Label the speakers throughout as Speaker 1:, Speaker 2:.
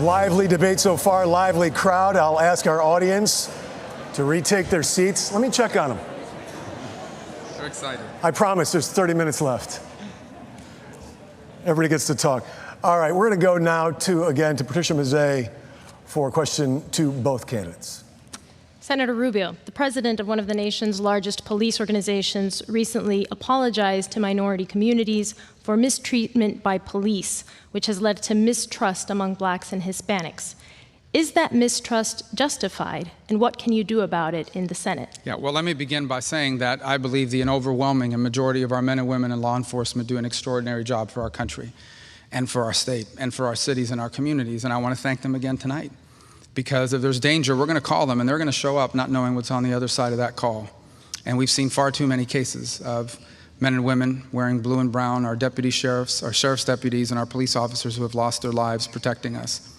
Speaker 1: Lively debate so far, lively crowd. I'll ask our audience to retake their seats. Let me check on them.
Speaker 2: So excited.
Speaker 1: I promise there's 30 minutes left. Everybody gets to talk. All right, we're going to go now to Patricia Mazzei for a question to both candidates.
Speaker 3: Senator Rubio, the president of one of the nation's largest police organizations recently apologized to minority communities for mistreatment by police, which has led to mistrust among blacks and Hispanics. Is that mistrust justified, and what can you do about it in the Senate?
Speaker 2: Yeah, well, let me begin by saying that I believe an overwhelming and majority of our men and women in law enforcement do an extraordinary job for our country and for our state and for our cities and our communities, and I want to thank them again tonight. Because if there's danger, we're going to call them, and they're going to show up not knowing what's on the other side of that call. And we've seen far too many cases of men and women wearing blue and brown, our deputy sheriffs, our sheriff's deputies, and our police officers who have lost their lives protecting us.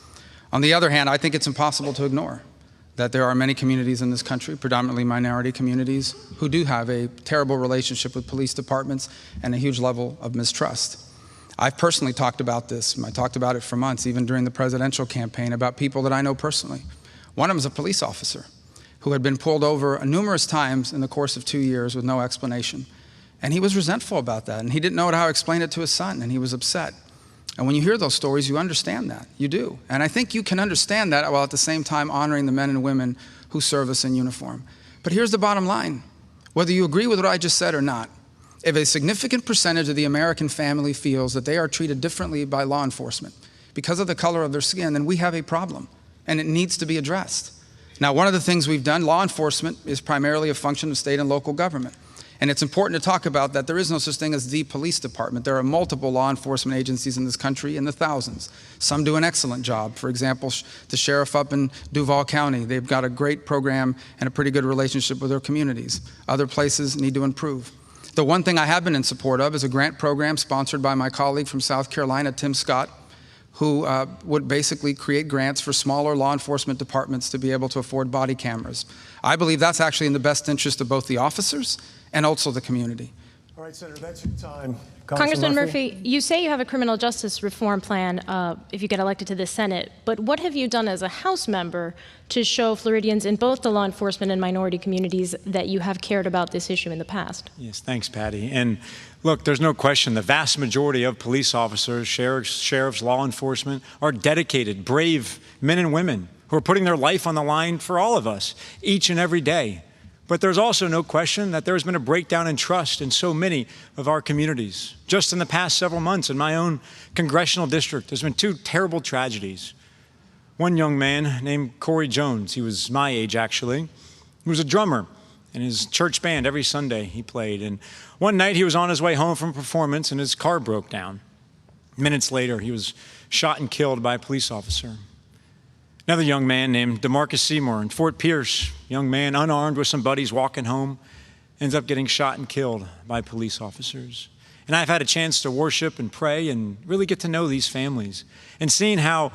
Speaker 2: On the other hand, I think it's impossible to ignore that there are many communities in this country, predominantly minority communities, who do have a terrible relationship with police departments and a huge level of mistrust. I've personally talked about this. I talked about it for months, even during the presidential campaign, about people that I know personally. One of them is a police officer who had been pulled over numerous times in the course of 2 years with no explanation. And he was resentful about that, and he didn't know how to explain it to his son, and he was upset. And when you hear those stories, you understand that. You do. And I think you can understand that while at the same time honoring the men and women who serve us in uniform. But here's the bottom line. Whether you agree with what I just said or not, if a significant percentage of the American family feels that they are treated differently by law enforcement because of the color of their skin, then we have a problem, and it needs to be addressed. Now, one of the things we've done, law enforcement is primarily a function of state and local government. And it's important to talk about that there is no such thing as the police department. There are multiple law enforcement agencies in this country in the thousands. Some do an excellent job. For example, the sheriff up in Duval County, they've got a great program and a pretty good relationship with their communities. Other places need to improve. The one thing I have been in support of is a grant program sponsored by my colleague from South Carolina, Tim Scott, who would basically create grants for smaller law enforcement departments to be able to afford body cameras. I believe that's actually in the best interest of both the officers and also the community.
Speaker 1: All right, Senator, that's your time.
Speaker 3: Congressman Murphy, you say you have a criminal justice reform plan if you get elected to the Senate, but what have you done as a House member to show Floridians in both the law enforcement and minority communities that you have cared about this issue in the past?
Speaker 4: Yes, thanks, Patty. And look, there's no question the vast majority of police officers, sheriffs, law enforcement are dedicated, brave men and women who are putting their life on the line for all of us each and every day. But there's also no question that there has been a breakdown in trust in so many of our communities. Just in the past several months in my own congressional district, there's been 2 terrible tragedies. One young man named Corey Jones, he was my age actually, he was a drummer in his church band. Every Sunday he played. And one night he was on his way home from a performance and his car broke down. Minutes later, he was shot and killed by a police officer. Another young man named DeMarcus Seymour in Fort Pierce, young man unarmed with some buddies walking home, ends up getting shot and killed by police officers. And I've had a chance to worship and pray and really get to know these families and seeing how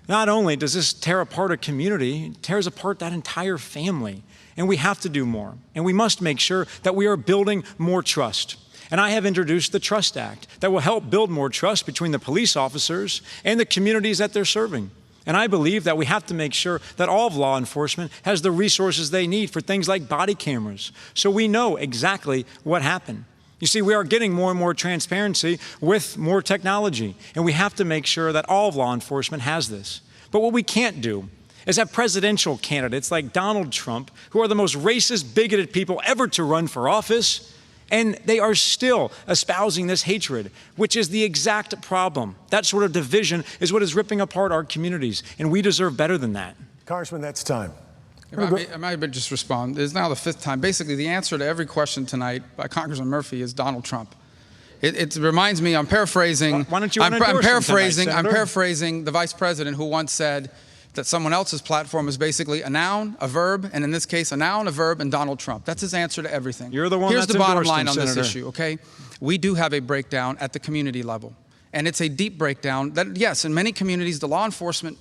Speaker 4: not only does this tear apart a community, it tears apart that entire family. And we have to do more. And we must make sure that we are building more trust. And I have introduced the Trust Act that will help build more trust between the police officers and the communities that they're serving. And I believe that we have to make sure that all of law enforcement has the resources they need for things like body cameras, so we know exactly what happened. You see, we are getting more and more transparency with more technology, and we have to make sure that all of law enforcement has this. But what we can't do is have presidential candidates like Donald Trump, who are the most racist, bigoted people ever to run for office, and they are still espousing this hatred, which is the exact problem. That sort of division is what is ripping apart our communities, and we deserve better than that.
Speaker 1: Congressman, that's time.
Speaker 2: I might just respond. It's now the 5th time. Basically, the answer to every question tonight by Congressman Murphy is Donald Trump. It reminds me, I'm paraphrasing.
Speaker 4: Why don't you
Speaker 2: I'm paraphrasing the vice president who once said that someone else's platform is basically a noun, a verb, and in this case, a noun, a verb, and Donald Trump. That's his answer to everything.
Speaker 4: You're the one
Speaker 2: Here's
Speaker 4: that's
Speaker 2: the bottom
Speaker 4: endorsed
Speaker 2: line
Speaker 4: him,
Speaker 2: on
Speaker 4: Senator.
Speaker 2: this issue, okay? We do have a breakdown at the community level. And it's a deep breakdown that, yes, in many communities, the law enforcement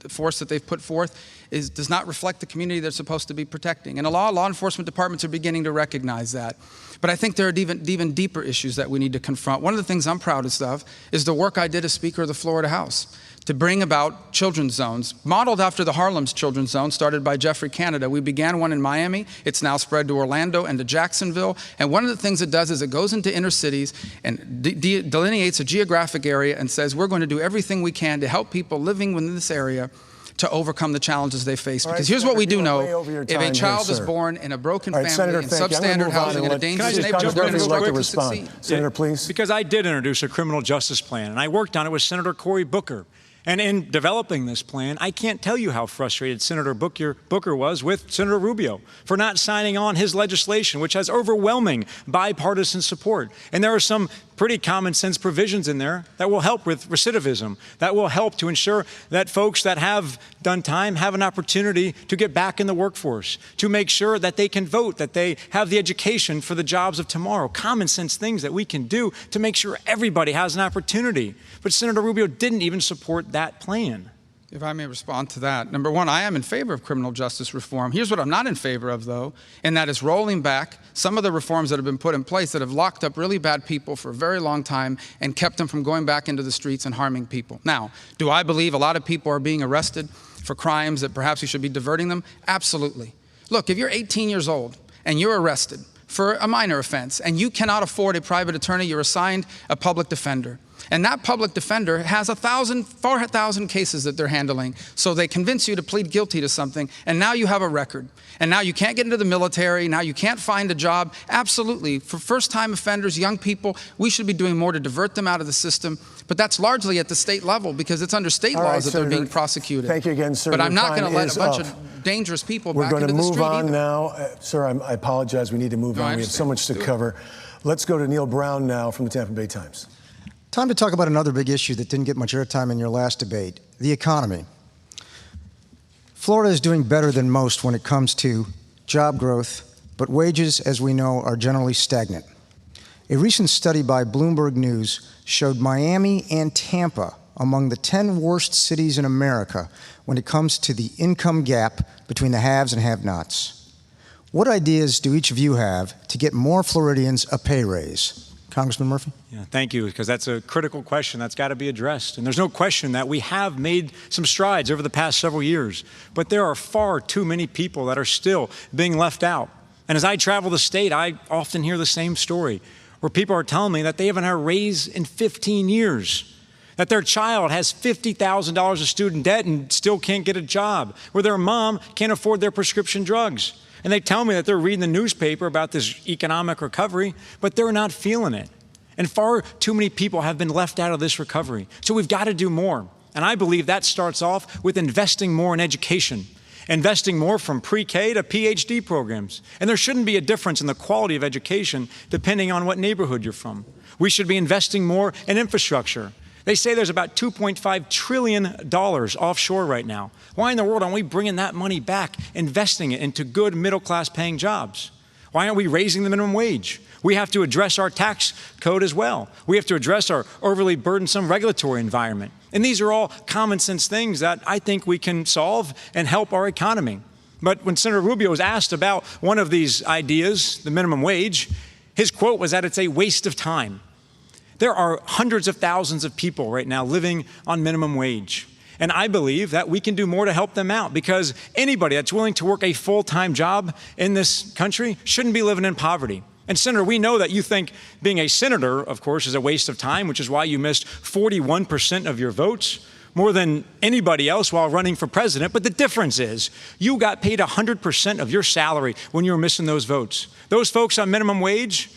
Speaker 2: force that they've put forth does not reflect the community they're supposed to be protecting. And law enforcement departments are beginning to recognize that. But I think there are even deeper issues that we need to confront. One of the things I'm proudest of is the work I did as Speaker of the Florida House to bring about children's zones, modeled after the Harlem's Children's Zone, started by Jeffrey Canada. We began one in Miami. It's now spread to Orlando and to Jacksonville. And one of the things it does is it goes into inner cities and delineates a geographic area and says, we're going to do everything we can to help people living within this area to overcome the challenges they face. Because here's what we do know. If a child is born in a broken family, in substandard housing, in a dangerous neighborhood, they're going to struggle to succeed.
Speaker 1: Senator, please.
Speaker 4: Because I did introduce a criminal justice plan, and I worked on it with Senator Cory Booker. And in developing this plan, I can't tell you how frustrated Senator Booker was with Senator Rubio for not signing on his legislation, which has overwhelming bipartisan support. And there are some pretty common sense provisions in there that will help with recidivism, that will help to ensure that folks that have done time have an opportunity to get back in the workforce, to make sure that they can vote, that they have the education for the jobs of tomorrow. Common sense things that we can do to make sure everybody has an opportunity. But Senator Rubio didn't even support that plan.
Speaker 2: If I may respond to that. Number one, I am in favor of criminal justice reform. Here's what I'm not in favor of, though, and that is rolling back some of the reforms that have been put in place that have locked up really bad people for a very long time and kept them from going back into the streets and harming people. Now, do I believe a lot of people are being arrested for crimes that perhaps we should be diverting them? Absolutely. Look, if you're 18 years old and you're arrested for a minor offense and you cannot afford a private attorney, you're assigned a public defender. And that public defender has 4,000 cases that they're handling. So they convince you to plead guilty to something, and now you have a record. And now you can't get into the military, now you can't find a job. Absolutely, for first-time offenders, young people, we should be doing more to divert them out of the system. But that's largely at the state level because it's under state laws that they're being prosecuted.
Speaker 1: Thank you again, sir.
Speaker 2: But I'm not going to let a bunch of dangerous people back into the street.
Speaker 1: We're going to move on now. Sir, I apologize. We need to move on. We have so much to cover. Let's go to Neil Brown now from the Tampa Bay Times.
Speaker 5: Time to talk about another big issue that didn't get much airtime in your last debate, the economy. Florida is doing better than most when it comes to job growth, but wages, as we know, are generally stagnant. A recent study by Bloomberg News showed Miami and Tampa among the 10 worst cities in America when it comes to the income gap between the haves and have-nots. What ideas do each of you have to get more Floridians a pay raise? Congressman Murphy?
Speaker 4: Yeah, thank you, because that's a critical question that's got to be addressed. And there's no question that we have made some strides over the past several years, but there are far too many people that are still being left out. And as I travel the state, I often hear the same story, where people are telling me that they haven't had a raise in 15 years, that their child has $50,000 of student debt and still can't get a job, where their mom can't afford their prescription drugs. And they tell me that they're reading the newspaper about this economic recovery, but they're not feeling it. And far too many people have been left out of this recovery. So we've got to do more. And I believe that starts off with investing more in education, investing more from pre-K to PhD programs. And there shouldn't be a difference in the quality of education depending on what neighborhood you're from. We should be investing more in infrastructure. They say there's about $2.5 trillion offshore right now. Why in the world aren't we bringing that money back, investing it into good middle-class paying jobs? Why aren't we raising the minimum wage? We have to address our tax code as well. We have to address our overly burdensome regulatory environment. And these are all common sense things that I think we can solve and help our economy. But when Senator Rubio was asked about one of these ideas, the minimum wage, his quote was that it's a waste of time. There are hundreds of thousands of people right now living on minimum wage. And I believe that we can do more to help them out because anybody that's willing to work a full-time job in this country shouldn't be living in poverty. And Senator, we know that you think being a senator, of course, is a waste of time, which is why you missed 41% of your votes, more than anybody else while running for president. But the difference is you got paid 100% of your salary when you were missing those votes. Those folks on minimum wage,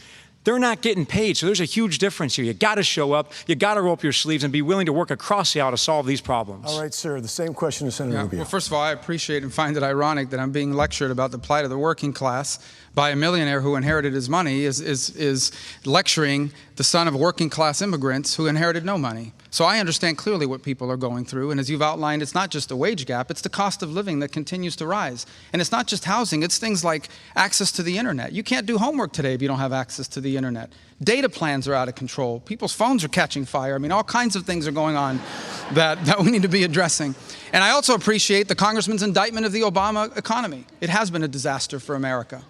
Speaker 4: they're not getting paid, so there's a huge difference here. You got to show up, you got to roll up your sleeves and be willing to work across the aisle to solve these problems.
Speaker 1: All right, sir, the same question to Senator Rubio.
Speaker 2: Well, first of all, I appreciate and find it ironic that I'm being lectured about the plight of the working class by a millionaire who inherited his money is lecturing the son of working class immigrants who inherited no money. So I understand clearly what people are going through, and as you've outlined, it's not just a wage gap, it's the cost of living that continues to rise. And it's not just housing, it's things like access to the internet. You can't do homework today if you don't have access to the internet. Data plans are out of control. People's phones are catching fire. I mean, all kinds of things are going on that we need to be addressing. And I also appreciate the congressman's indictment of the Obama economy. It has been a disaster for America.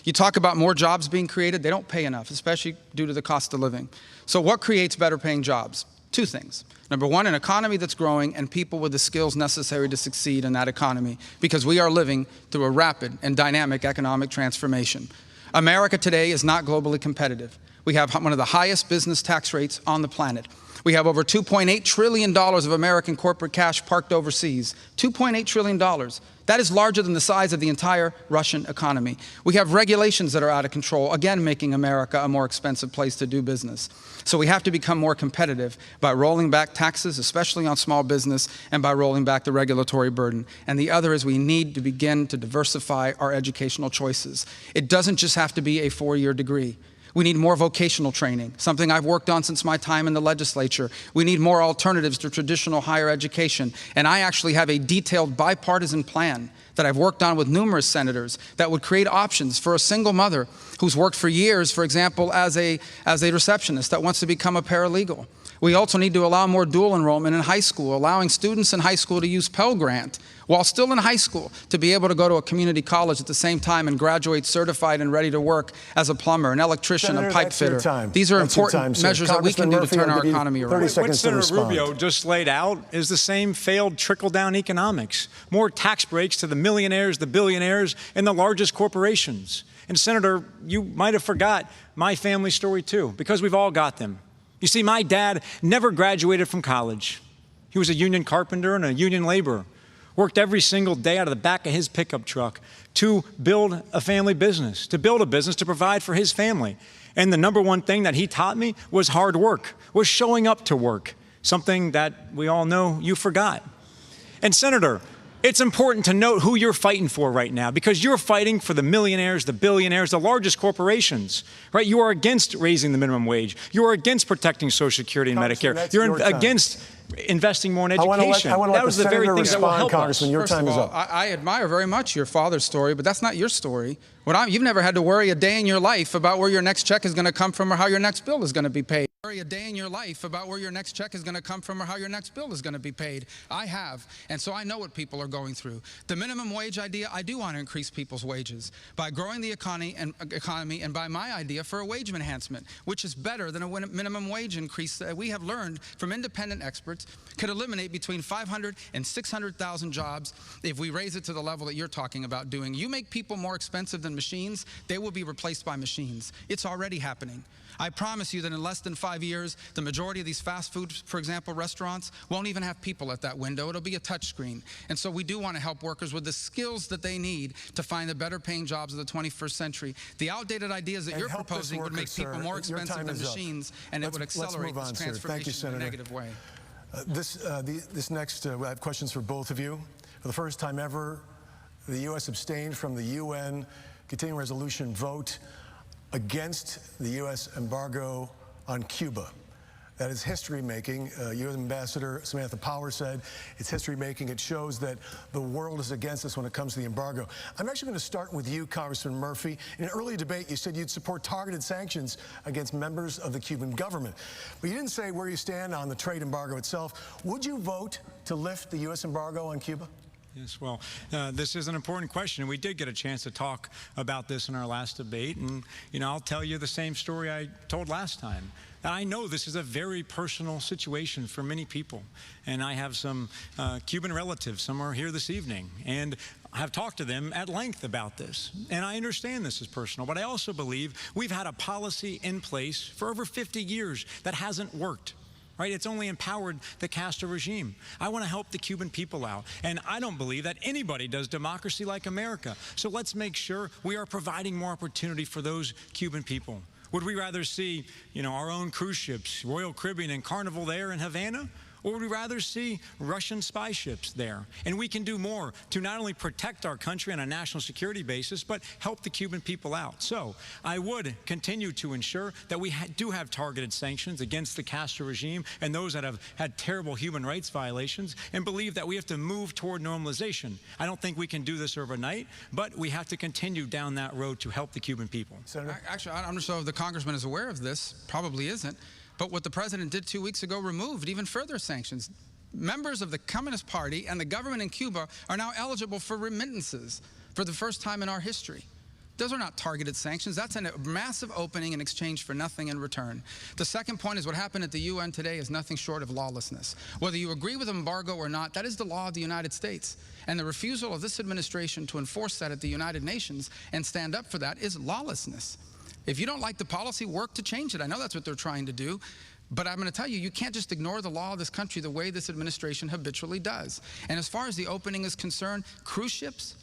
Speaker 2: You talk about more jobs being created, they don't pay enough, especially due to the cost of living. So what creates better paying jobs? Two things. Number one, an economy that's growing and people with the skills necessary to succeed in that economy, because we are living through a rapid and dynamic economic transformation. America today is not globally competitive. We have one of the highest business tax rates on the planet. We have over $2.8 trillion of American corporate cash parked overseas. $2.8 trillion. That is larger than the size of the entire Russian economy. We have regulations that are out of control, again making America a more expensive place to do business. So we have to become more competitive by rolling back taxes, especially on small business, and by rolling back the regulatory burden. And the other is we need to begin to diversify our educational choices. It doesn't just have to be a 4-year degree. We need more vocational training, something I've worked on since my time in the legislature. We need more alternatives to traditional higher education. And I actually have a detailed bipartisan plan that I've worked on with numerous senators that would create options for a single mother who's worked for years, for example, as a receptionist that wants to become a paralegal. We also need to allow more dual enrollment in high school, allowing students in high school to use Pell Grant while still in high school to be able to go to a community college at the same time and graduate certified and ready to work as a plumber, an electrician,
Speaker 1: Senator,
Speaker 2: a pipe fitter. These are important measures that we can do to turn our economy around.
Speaker 4: What Senator Rubio just laid out is the same failed trickle-down economics. More tax breaks to the millionaires, the billionaires, and the largest corporations. And Senator, you might have forgot my family story too, because we've all got them. You see, my dad never graduated from college. He was a union carpenter and a union laborer. Worked every single day out of the back of his pickup truck to build a family business, to build a business to provide for his family. And the number one thing that he taught me was hard work, was showing up to work, something that we all know you forgot. And Senator, it's important to note who you're fighting for right now, because you're fighting for the millionaires, the billionaires, the largest corporations, right? You are against raising the minimum wage. You are against protecting Social Security and Medicare. You're against investing more in education.
Speaker 1: That was the very thing that will help Congressman, your time is up.
Speaker 2: I admire very much your father's story, but that's not your story. You've never had to worry a day in your life about where your next check is going to come from or how your next bill is going to be paid. Worry a day in your life about where your next check is going to come from or how your next bill is going to be paid. I have, and so I know what people are going through. The minimum wage idea, I do want to increase people's wages by growing the economy and by my idea for a wage enhancement, which is better than a minimum wage increase that we have learned from independent experts could eliminate between 500 and 600,000 jobs if we raise it to the level that you're talking about doing. You make people more expensive than machines, they will be replaced by machines. It's already happening. I promise you that in less than 5 years, the majority of these fast food, for example, restaurants, won't even have people at that window. It'll be a touch screen. And so we do want to help workers with the skills that they need to find the better paying jobs of the 21st century. The outdated ideas that you're proposing would make people more expensive than machines, and it would accelerate this transformation in a negative way.
Speaker 1: This next, I have questions for both of you. For the first time ever, the U.S. abstained from the UN continuing resolution vote against the U.S. embargo on Cuba. That is history-making. U.S. Ambassador Samantha Power said it's history-making. It shows that the world is against us when it comes to the embargo. I'm actually going to start with you, Congressman Murphy. In an early debate, you said you'd support targeted sanctions against members of the Cuban government. But you didn't say where you stand on the trade embargo itself. Would you vote to lift the U.S. embargo on Cuba?
Speaker 4: Yes, well, this is an important question. We did get a chance to talk about this in our last debate, and I'll tell you the same story I told last time. I know this is a very personal situation for many people, and I have some Cuban relatives. Some are here this evening, and I have talked to them at length about this, and I understand this is personal, but I also believe we've had a policy in place for over 50 years that hasn't worked. Right? It's only empowered the Castro regime. I want to help the Cuban people out, and I don't believe that anybody does democracy like America. So let's make sure we are providing more opportunity for those Cuban people. Would we rather see, our own cruise ships, Royal Caribbean and Carnival there in Havana? Or would we rather see Russian spy ships there? And we can do more to not only protect our country on a national security basis, but help the Cuban people out. So I would continue to ensure that we do have targeted sanctions against the Castro regime and those that have had terrible human rights violations, and believe that we have to move toward normalization. I don't think we can do this overnight, but we have to continue down that road to help the Cuban people.
Speaker 2: Senator? Actually, I'm not sure if the congressman is aware of this. Probably isn't. But what the president did 2 weeks ago removed even further sanctions. Members of the Communist Party and the government in Cuba are now eligible for remittances for the first time in our history. Those are not targeted sanctions. That's a massive opening in exchange for nothing in return. The second point is what happened at the UN today is nothing short of lawlessness. Whether you agree with embargo or not, that is the law of the United States. And the refusal of this administration to enforce that at the United Nations and stand up for that is lawlessness. If you don't like the policy, work to change it. I know that's what they're trying to do. But I'm going to tell you, you can't just ignore the law of this country the way this administration habitually does. And as far as the opening is concerned, cruise ships,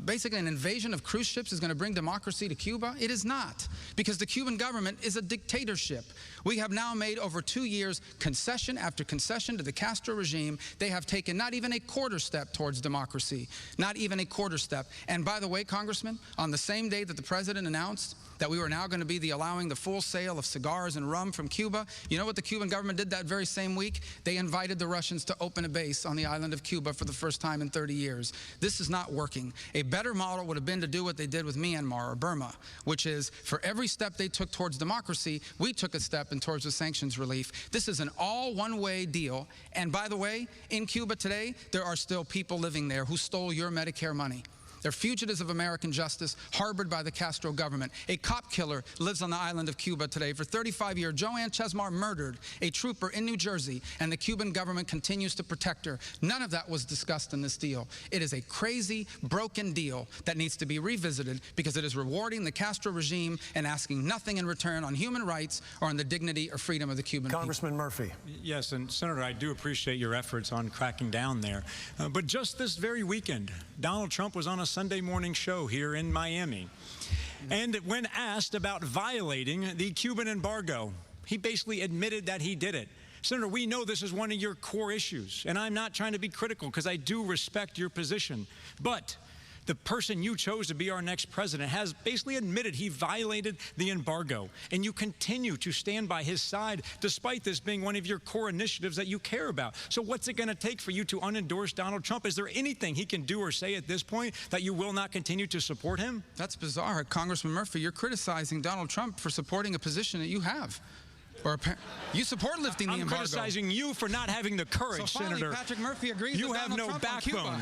Speaker 2: basically an invasion of cruise ships is going to bring democracy to Cuba? It is not, because the Cuban government is a dictatorship. We have now made over 2 years concession after concession to the Castro regime. They have taken not even a quarter step towards democracy, not even a quarter step. And by the way, Congressman, on the same day that the president announced that we were now going to be allowing the full sale of cigars and rum from Cuba, you know what the Cuban government did that very same week? They invited the Russians to open a base on the island of Cuba for the first time in 30 years. This is not working. A better model would have been to do what they did with Myanmar or Burma, which is for every step they took towards democracy, we took a step in towards the sanctions relief. This is an all one-way deal. And by the way, in Cuba today, there are still people living there who stole your Medicare money. They're fugitives of American justice, harbored by the Castro government. A cop killer lives on the island of Cuba today. For 35 years, Joanne Chesmar murdered a trooper in New Jersey, and the Cuban government continues to protect her. None of that was discussed in this deal. It is a crazy, broken deal that needs to be revisited because it is rewarding the Castro regime and asking nothing in return on human rights or on the dignity or freedom of the Cuban people.
Speaker 1: Congressman Murphy.
Speaker 4: Yes, and Senator, I do appreciate your efforts on cracking down there. But just this very weekend, Donald Trump was on a Sunday morning show here in Miami. And when asked about violating the Cuban embargo, he basically admitted that he did it. Senator, we know this is one of your core issues, and I'm not trying to be critical because I do respect your position. But the person you chose to be our next president has basically admitted he violated the embargo, and you continue to stand by his side despite this being one of your core initiatives that you care about. So what's it going to take for you to unendorse Donald Trump? Is there anything he can do or say at this point that you will not continue to support him?
Speaker 2: That's bizarre. Congressman Murphy, you're criticizing Donald Trump for supporting a position that you have. Or you support lifting the embargo.
Speaker 4: I'm criticizing you for not having the courage,
Speaker 2: so finally,
Speaker 4: Senator.
Speaker 2: Patrick Murphy agrees
Speaker 4: you
Speaker 2: with
Speaker 4: have
Speaker 2: Donald
Speaker 4: no
Speaker 2: Trump on Cuba.
Speaker 4: backbone.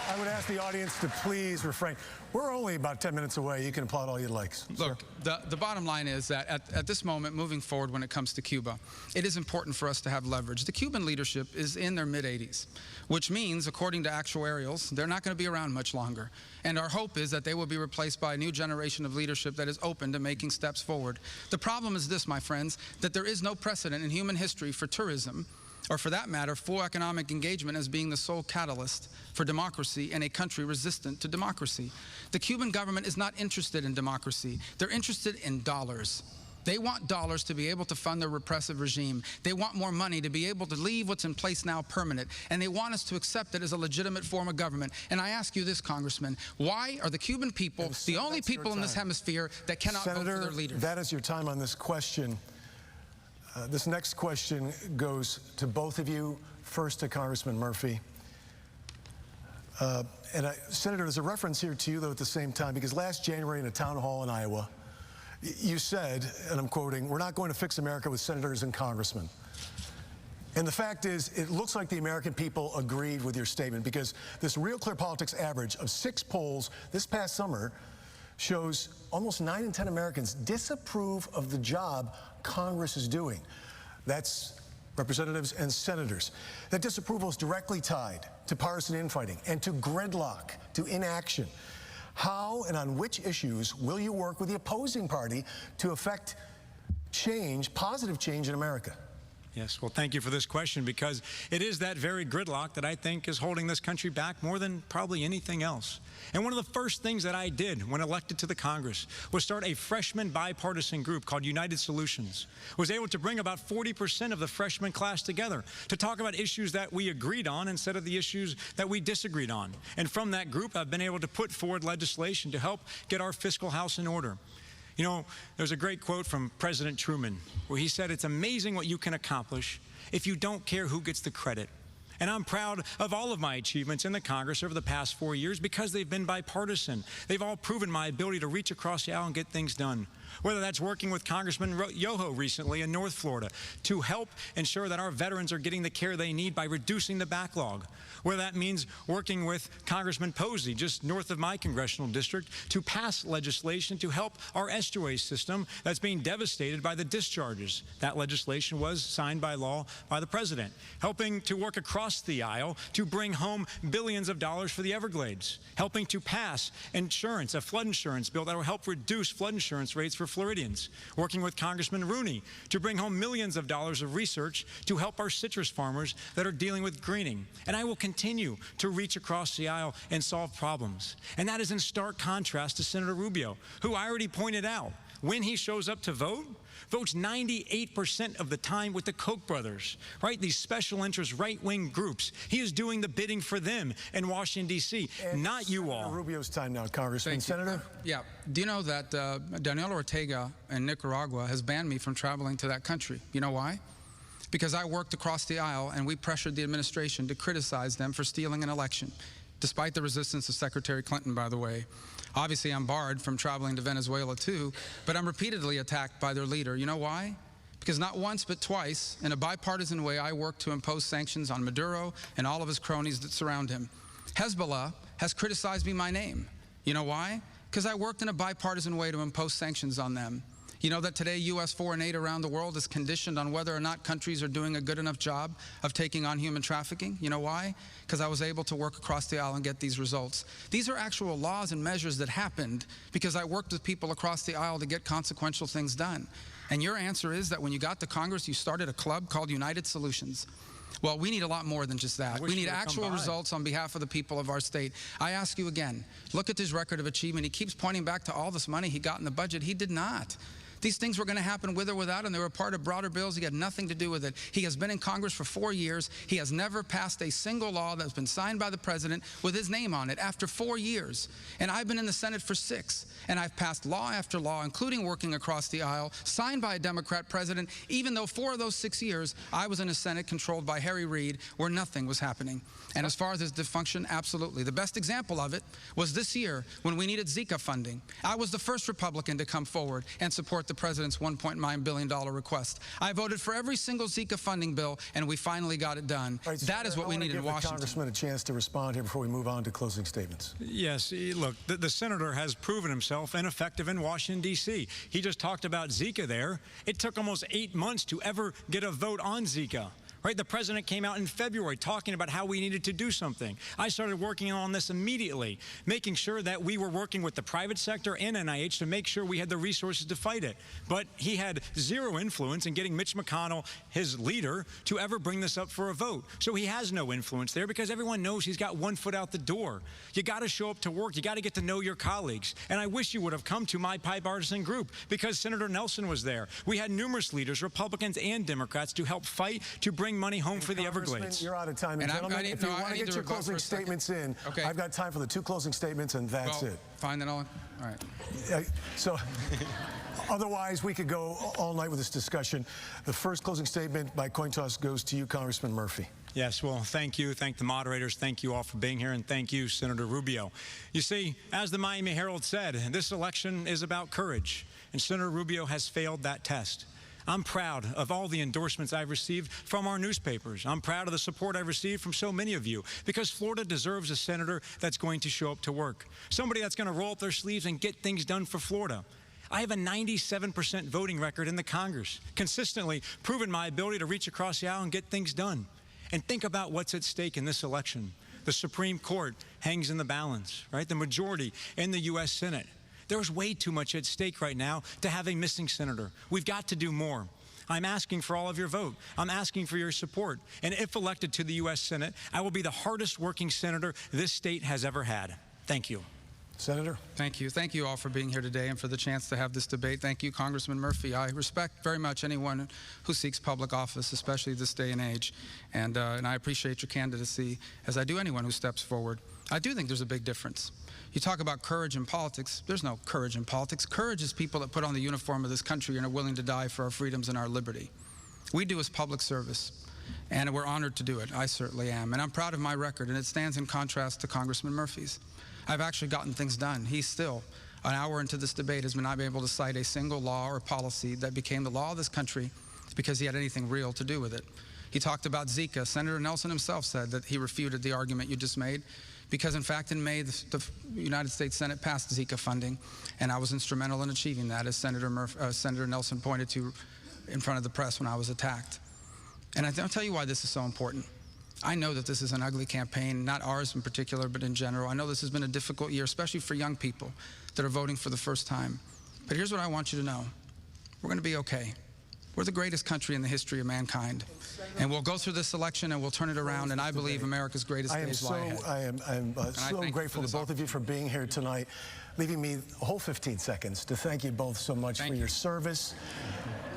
Speaker 1: I would ask the audience to please refrain. We're only about 10 minutes away. You can applaud all you'd like.
Speaker 2: Look, the bottom line is that at this moment, moving forward when it comes to Cuba, it is important for us to have leverage. The Cuban leadership is in their mid-80s, which means, according to actuarials, they're not going to be around much longer. And our hope is that they will be replaced by a new generation of leadership that is open to making steps forward. The problem is this, my friends, that there is no precedent in human history for tourism, or for that matter, full economic engagement as being the sole catalyst for democracy in a country resistant to democracy. The Cuban government is not interested in democracy. They're interested in dollars. They want dollars to be able to fund their repressive regime. They want more money to be able to leave what's in place now permanent. And they want us to accept it as a legitimate form of government. And I ask you this, Congressman, why are the Cuban people the only people in this hemisphere that cannot vote for their leaders?
Speaker 1: That is your time on this question. This next question goes to both of you. First to Congressman Murphy. Senator, there's a reference here to you, though, at the same time, because last January in a town hall in Iowa, you said, and I'm quoting, "We're not going to fix America with senators and congressmen." And the fact is, it looks like the American people agreed with your statement, because this Real Clear Politics average of 6 polls this past summer shows almost 9 in 10 Americans disapprove of the job Congress is doing. That's representatives and senators. That disapproval is directly tied to partisan infighting and to gridlock, to inaction. How and on which issues will you work with the opposing party to effect change, positive change in America?
Speaker 4: Yes, well, thank you for this question, because it is that very gridlock that I think is holding this country back more than probably anything else. And one of the first things that I did when elected to the Congress was start a freshman bipartisan group called United Solutions. Was able to bring about 40% of the freshman class together to talk about issues that we agreed on instead of the issues that we disagreed on. And from that group, I've been able to put forward legislation to help get our fiscal house in order. You know, there's a great quote from President Truman where he said, "It's amazing what you can accomplish if you don't care who gets the credit." And I'm proud of all of my achievements in the Congress over the past 4 years because they've been bipartisan. They've all proven my ability to reach across the aisle and get things done. whether that's working with Congressman Yoho recently in North Florida to help ensure that our veterans are getting the care they need by reducing the backlog, whether that means working with Congressman Posey just north of my congressional district to pass legislation to help our estuary system that's being devastated by the discharges. That legislation was signed by law by the president, helping to work across the aisle to bring home billions of dollars for the Everglades, helping to pass insurance, a flood insurance bill that will help reduce flood insurance rates for Floridians, working with Congressman Rooney to bring home millions of dollars of research to help our citrus farmers that are dealing with greening. And I will continue to reach across the aisle and solve problems. And that is in stark contrast to Senator Rubio, who I already pointed out, when he shows up to vote, votes 98% of the time with the Koch brothers, right? These special interest right-wing groups. He is doing the bidding for them in Washington, D.C., not you all.
Speaker 1: Rubio's time now, Congressman. Senator?
Speaker 2: Yeah. Do you know that Daniel Ortega in Nicaragua has banned me from traveling to that country? You know why? Because I worked across the aisle and we pressured the administration to criticize them for stealing an election, despite the resistance of Secretary Clinton, by the way. Obviously, I'm barred from traveling to Venezuela, too, but I'm repeatedly attacked by their leader. You know why? Because not once but twice, in a bipartisan way, I worked to impose sanctions on Maduro and all of his cronies that surround him. Hezbollah has criticized me by name. You know why? Because I worked in a bipartisan way to impose sanctions on them. You know that today U.S. foreign aid around the world is conditioned on whether or not countries are doing a good enough job of taking on human trafficking? You know why? Because I was able to work across the aisle and get these results. These are actual laws and measures that happened because I worked with people across the aisle to get consequential things done. And your answer is that when you got to Congress, you started a club called United Solutions. Well, we need a lot more than just that. We need actual results on behalf of the people of our state. I ask you again, look at his record of achievement. He keeps pointing back to all this money he got in the budget. He did not. These things were going to happen with or without him. They were part of broader bills. He had nothing to do with it. He has been in Congress for 4 years. He has never passed a single law that's been signed by the president with his name on it after 4 years. And I've been in the Senate for 6. And I've passed law after law, including working across the aisle, signed by a Democrat president, even though 4 of those 6 years, I was in a Senate controlled by Harry Reid, where nothing was happening. And as far as his dysfunction, absolutely. The best example of it was this year when we needed Zika funding. I was the first Republican to come forward and support the president's $1.9 billion request. I voted for every single Zika funding bill, and we finally got it done. Right, that is what we need in Washington.
Speaker 1: I want to give the Congressman a chance to respond here before we move on to closing statements.
Speaker 4: Yes, look, the senator has proven himself ineffective in Washington, D.C. He just talked about Zika there. It took almost 8 months to ever get a vote on Zika. Right? The president came out in February talking about how we needed to do something. I started working on this immediately, making sure that we were working with the private sector and NIH to make sure we had the resources to fight it. But he had zero influence in getting Mitch McConnell, his leader, to ever bring this up for a vote. So he has no influence there because everyone knows he's got one foot out the door. You got to show up to work. You got to get to know your colleagues. And I wish you would have come to my bipartisan group because Senator Nelson was there. We had numerous leaders, Republicans and Democrats, to help fight to bring money home for the Everglades.
Speaker 1: You're out of time. And gentlemen, if you want to get your closing statements in,
Speaker 2: okay.
Speaker 1: I've got time for the 2 closing statements, and that's it.
Speaker 2: Fine, then all right.
Speaker 1: So otherwise, we could go all night with this discussion. The first closing statement by coin toss goes to you, Congressman Murphy.
Speaker 4: Yes, well, thank you. Thank the moderators. Thank you all for being here. And thank you, Senator Rubio. You see, as the Miami Herald said, this election is about courage. And Senator Rubio has failed that test. I'm proud of all the endorsements I've received from our newspapers. I'm proud of the support I've received from so many of you because Florida deserves a senator that's going to show up to work, somebody that's going to roll up their sleeves and get things done for Florida. I have a 97% voting record in the Congress, consistently proven my ability to reach across the aisle and get things done. And think about what's at stake in this election. The Supreme Court hangs in the balance, right? The majority in the U.S. Senate. There's way too much at stake right now to have a missing senator. We've got to do more. I'm asking for all of your vote. I'm asking for your support. And if elected to the U.S. Senate, I will be the hardest working senator this state has ever had. Thank you.
Speaker 1: Senator.
Speaker 2: Thank you. Thank you all for being here today and for the chance to have this debate. Thank you, Congressman Murphy. I respect very much anyone who seeks public office, especially this day and age. And I appreciate your candidacy, as I do anyone who steps forward. I do think there's a big difference. You talk about courage in politics. There's no courage in politics. Courage is people that put on the uniform of this country and are willing to die for our freedoms and our liberty. We do is public service, and we're honored to do it. I certainly am. And I'm proud of my record, and it stands in contrast to Congressman Murphy's. I've actually gotten things done. He's still an hour into this debate, has not been able to cite a single law or policy that became the law of this country because he had anything real to do with it. He talked about Zika. Senator Nelson himself said that he refuted the argument you just made because, in fact, in May, the United States Senate passed Zika funding, and I was instrumental in achieving that, as Senator Nelson pointed to in front of the press when I was attacked. And I'll tell you why this is so important. I know that this is an ugly campaign, not ours in particular, but in general. I know this has been a difficult year, especially for young people that are voting for the first time. But here's what I want you to know. We're going to be okay. We're the greatest country in the history of mankind. And we'll go through this election and we'll turn it around, and I believe America's greatest days lie ahead.
Speaker 1: I am so grateful to both of you for being here tonight, leaving me a whole 15 seconds to thank you both so much for your service,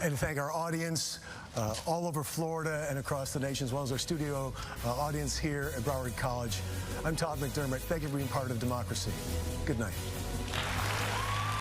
Speaker 1: and to thank our audience all over Florida and across the nation, as well as our studio audience here at Broward College. I'm Todd McDermott. Thank you for being part of democracy. Good night.